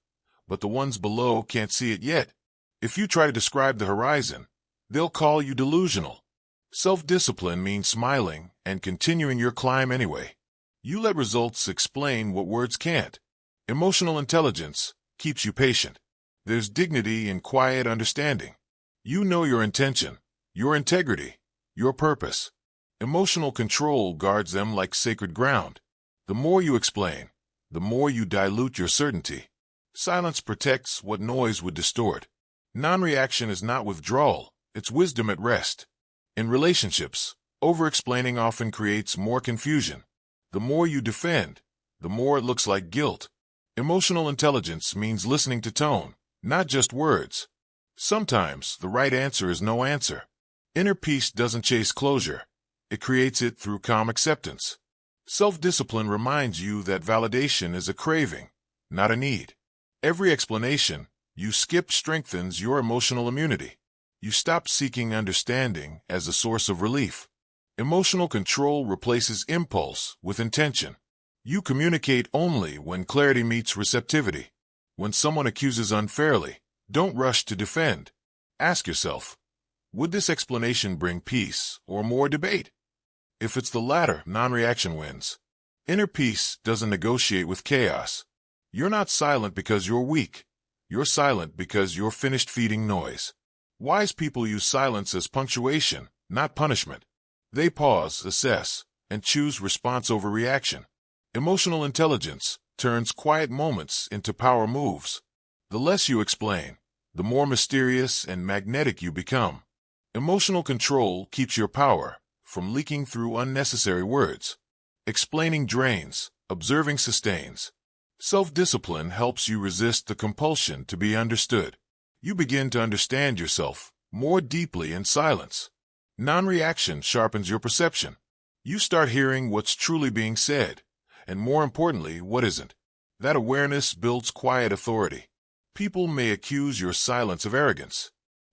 but the ones below can't see it yet. If you try to describe the horizon, they'll call you delusional. Self-discipline means smiling and continuing your climb anyway. You let results explain what words can't. Emotional intelligence keeps you patient. There's dignity in quiet understanding. You know your intention, your integrity, your purpose. Emotional control guards them like sacred ground. The more you explain, the more you dilute your certainty. Silence protects what noise would distort. Non-reaction is not withdrawal, it's wisdom at rest. In relationships, over-explaining often creates more confusion. The more you defend, the more it looks like guilt. Emotional intelligence means listening to tone, not just words. Sometimes the right answer is no answer. Inner peace doesn't chase closure. It creates it through calm acceptance. Self-discipline reminds you that validation is a craving, not a need. Every explanation you skip strengthens your emotional immunity. You stop seeking understanding as a source of relief. Emotional control replaces impulse with intention. You communicate only when clarity meets receptivity. When someone accuses unfairly, don't rush to defend. Ask yourself, would this explanation bring peace or more debate? If it's the latter, non-reaction wins. Inner peace doesn't negotiate with chaos. You're not silent because you're weak. You're silent because you're finished feeding noise. Wise people use silence as punctuation, not punishment. They pause, assess, and choose response over reaction. Emotional intelligence turns quiet moments into power moves. The less you explain, the more mysterious and magnetic you become. Emotional control keeps your power from leaking through unnecessary words. Explaining drains, observing sustains. Self-discipline helps you resist the compulsion to be understood. You begin to understand yourself more deeply in silence. Non-reaction sharpens your perception. You start hearing what's truly being said, and more importantly, what isn't. That awareness builds quiet authority. People may accuse your silence of arrogance.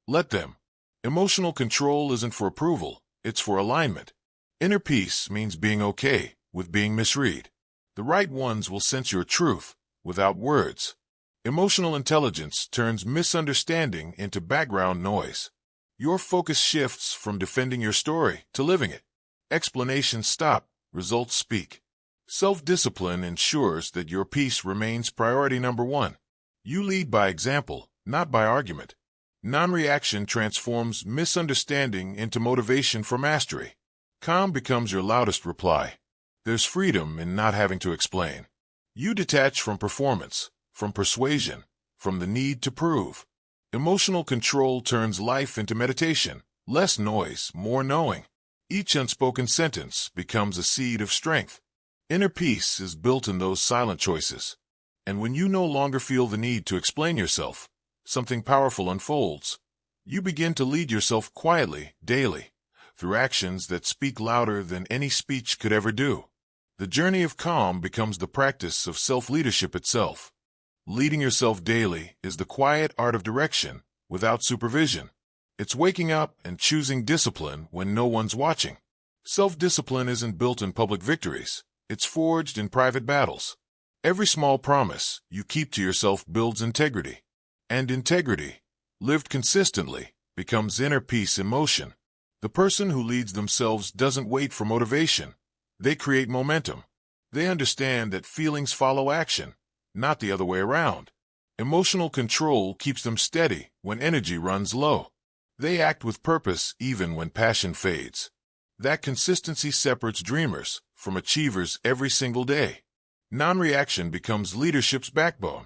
Let them. Emotional control isn't for approval, it's for alignment. Inner peace means being okay with being misread. The right ones will sense your truth without words. Emotional intelligence turns misunderstanding into background noise. Your focus shifts from defending your story to living it. Explanations stop, results speak. Self-discipline ensures that your peace remains priority number one. You lead by example, not by argument. Non-reaction transforms misunderstanding into motivation for mastery. Calm becomes your loudest reply. There's freedom in not having to explain. You detach from performance, from persuasion, from the need to prove. Emotional control turns life into meditation. Less noise, more knowing. Each unspoken sentence becomes a seed of strength. Inner peace is built in those silent choices. And when you no longer feel the need to explain yourself, something powerful unfolds. You begin to lead yourself quietly, daily, through actions that speak louder than any speech could ever do. The journey of calm becomes the practice of self-leadership itself. Leading yourself daily is the quiet art of direction without supervision. It's waking up and choosing discipline when no one's watching. Self-discipline isn't built in public victories. It's forged in private battles. Every small promise you keep to yourself builds integrity. And integrity, lived consistently, becomes inner peace in motion. The person who leads themselves doesn't wait for motivation. They create momentum. They understand that feelings follow action, not the other way around. Emotional control keeps them steady when energy runs low. They act with purpose even when passion fades. That consistency separates dreamers from achievers every single day. Non-reaction becomes leadership's backbone.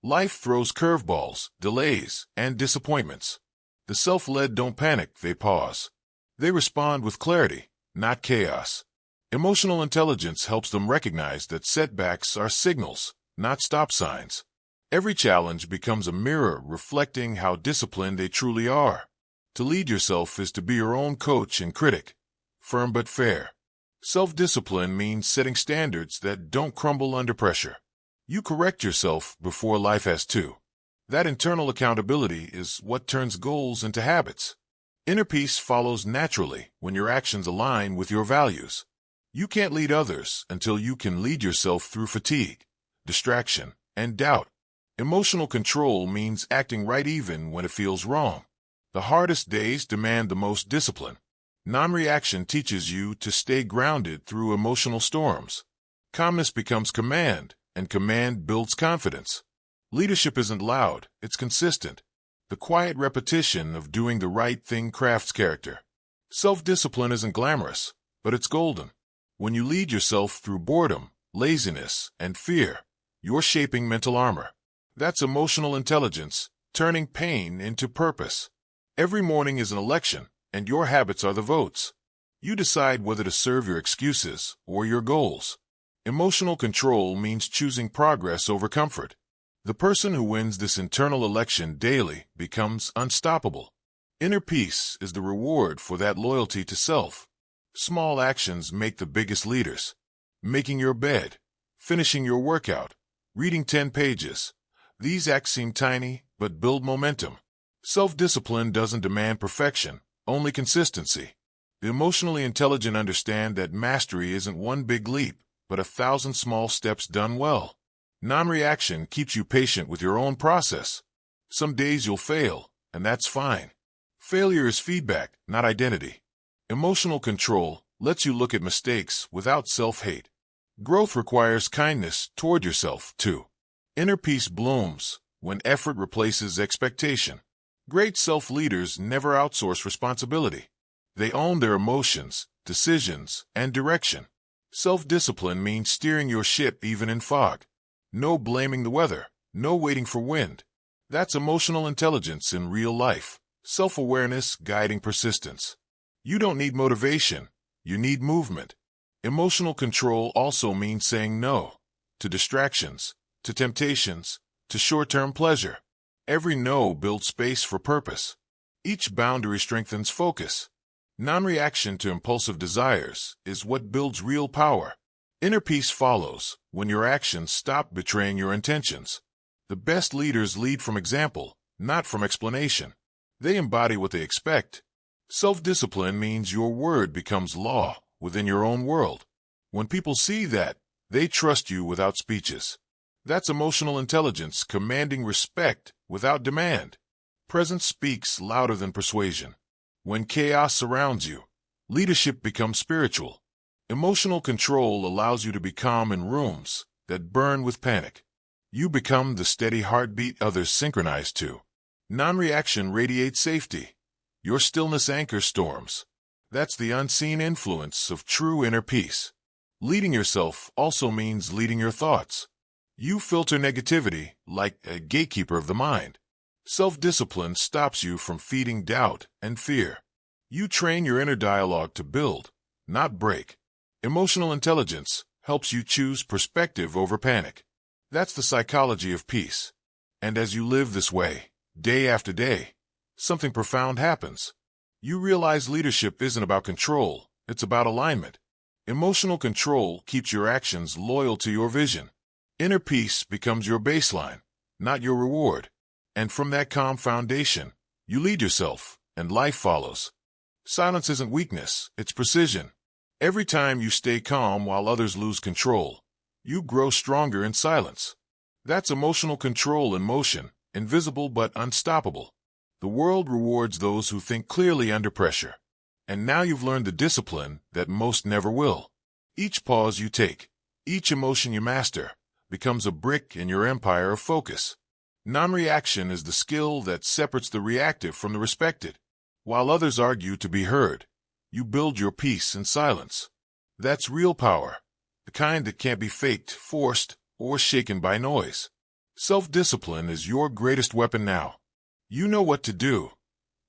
Life throws curveballs, delays, and disappointments. The self-led don't panic, they pause. They respond with clarity, not chaos. Emotional intelligence helps them recognize that setbacks are signals, not stop signs. Every challenge becomes a mirror reflecting how disciplined they truly are. To lead yourself is to be your own coach and critic, firm but fair. Self-discipline means setting standards that don't crumble under pressure. You correct yourself before life has to. That internal accountability is what turns goals into habits. Inner peace follows naturally when your actions align with your values. You can't lead others until you can lead yourself through fatigue, distraction, and doubt. Emotional control means acting right even when it feels wrong. The hardest days demand the most discipline. Non-reaction teaches you to stay grounded through emotional storms. Calmness becomes command, and command builds confidence. Leadership isn't loud, it's consistent. The quiet repetition of doing the right thing crafts character. Self-discipline isn't glamorous, but it's golden. When you lead yourself through boredom, laziness, and fear, you're shaping mental armor. That's emotional intelligence, turning pain into purpose. Every morning is an election, and your habits are the votes. You decide whether to serve your excuses or your goals. Emotional control means choosing progress over comfort. The person who wins this internal election daily becomes unstoppable. Inner peace is the reward for that loyalty to self. Small actions make the biggest leaders. Making your bed, finishing your workout, reading 10 pages. These acts seem tiny, but build momentum. Self-discipline doesn't demand perfection, only consistency. The emotionally intelligent understand that mastery isn't one big leap, but 1,000 small steps done well. Non-reaction keeps you patient with your own process. Some days you'll fail, and that's fine. Failure is feedback, not identity. Emotional control lets you look at mistakes without self-hate. Growth requires kindness toward yourself, too. Inner peace blooms when effort replaces expectation. Great self-leaders never outsource responsibility. They own their emotions, decisions, and direction. Self-discipline means steering your ship even in fog. No blaming the weather, no waiting for wind. That's emotional intelligence in real life. Self-awareness guiding persistence. You don't need motivation, you need movement. Emotional control also means saying no to distractions, to temptations, to short-term pleasure. Every no builds space for purpose. Each boundary strengthens focus. Non-reaction to impulsive desires is what builds real power. Inner peace follows when your actions stop betraying your intentions. The best leaders lead from example, not from explanation. They embody what they expect. Self-discipline means your word becomes law within your own world. When people see that, they trust you without speeches. That's emotional intelligence commanding respect without demand. Presence speaks louder than persuasion. When chaos surrounds you, leadership becomes spiritual. Emotional control allows you to be calm in rooms that burn with panic. You become the steady heartbeat others synchronize to. Non-reaction radiates safety. Your stillness anchors storms. That's the unseen influence of true inner peace. Leading yourself also means leading your thoughts. You filter negativity like a gatekeeper of the mind. Self-discipline stops you from feeding doubt and fear. You train your inner dialogue to build, not break. Emotional intelligence helps you choose perspective over panic. That's the psychology of peace. And as you live this way, day after day, something profound happens. You realize leadership isn't about control, it's about alignment. Emotional control keeps your actions loyal to your vision. Inner peace becomes your baseline, not your reward. And from that calm foundation, you lead yourself, and life follows. Silence isn't weakness, it's precision. Every time you stay calm while others lose control, you grow stronger in silence. That's emotional control in motion, invisible but unstoppable. The world rewards those who think clearly under pressure. And now you've learned the discipline that most never will. Each pause you take, each emotion you master, becomes a brick in your empire of focus. Non-reaction is the skill that separates the reactive from the respected. While others argue to be heard, you build your peace in silence. That's real power, the kind that can't be faked, forced, or shaken by noise. Self-discipline is your greatest weapon now. You know what to do.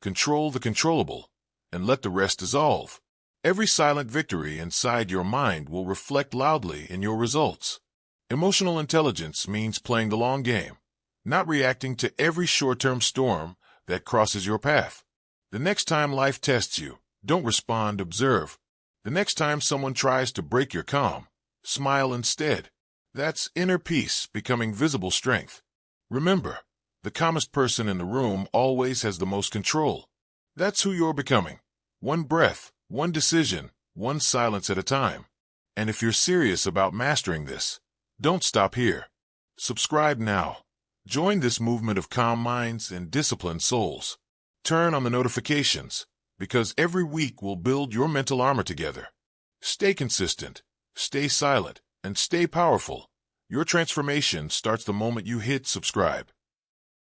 Control the controllable, and let the rest dissolve. Every silent victory inside your mind will reflect loudly in your results. Emotional intelligence means playing the long game, not reacting to every short-term storm that crosses your path. The next time life tests you, don't respond, observe. The next time someone tries to break your calm, smile instead. That's inner peace becoming visible strength. Remember, the calmest person in the room always has the most control. That's who you're becoming. One breath, one decision, one silence at a time. And if you're serious about mastering this, don't stop here. Subscribe now. Join this movement of calm minds and disciplined souls. Turn on the notifications, because every week we'll build your mental armor together. Stay consistent, stay silent, and stay powerful. Your transformation starts the moment you hit subscribe.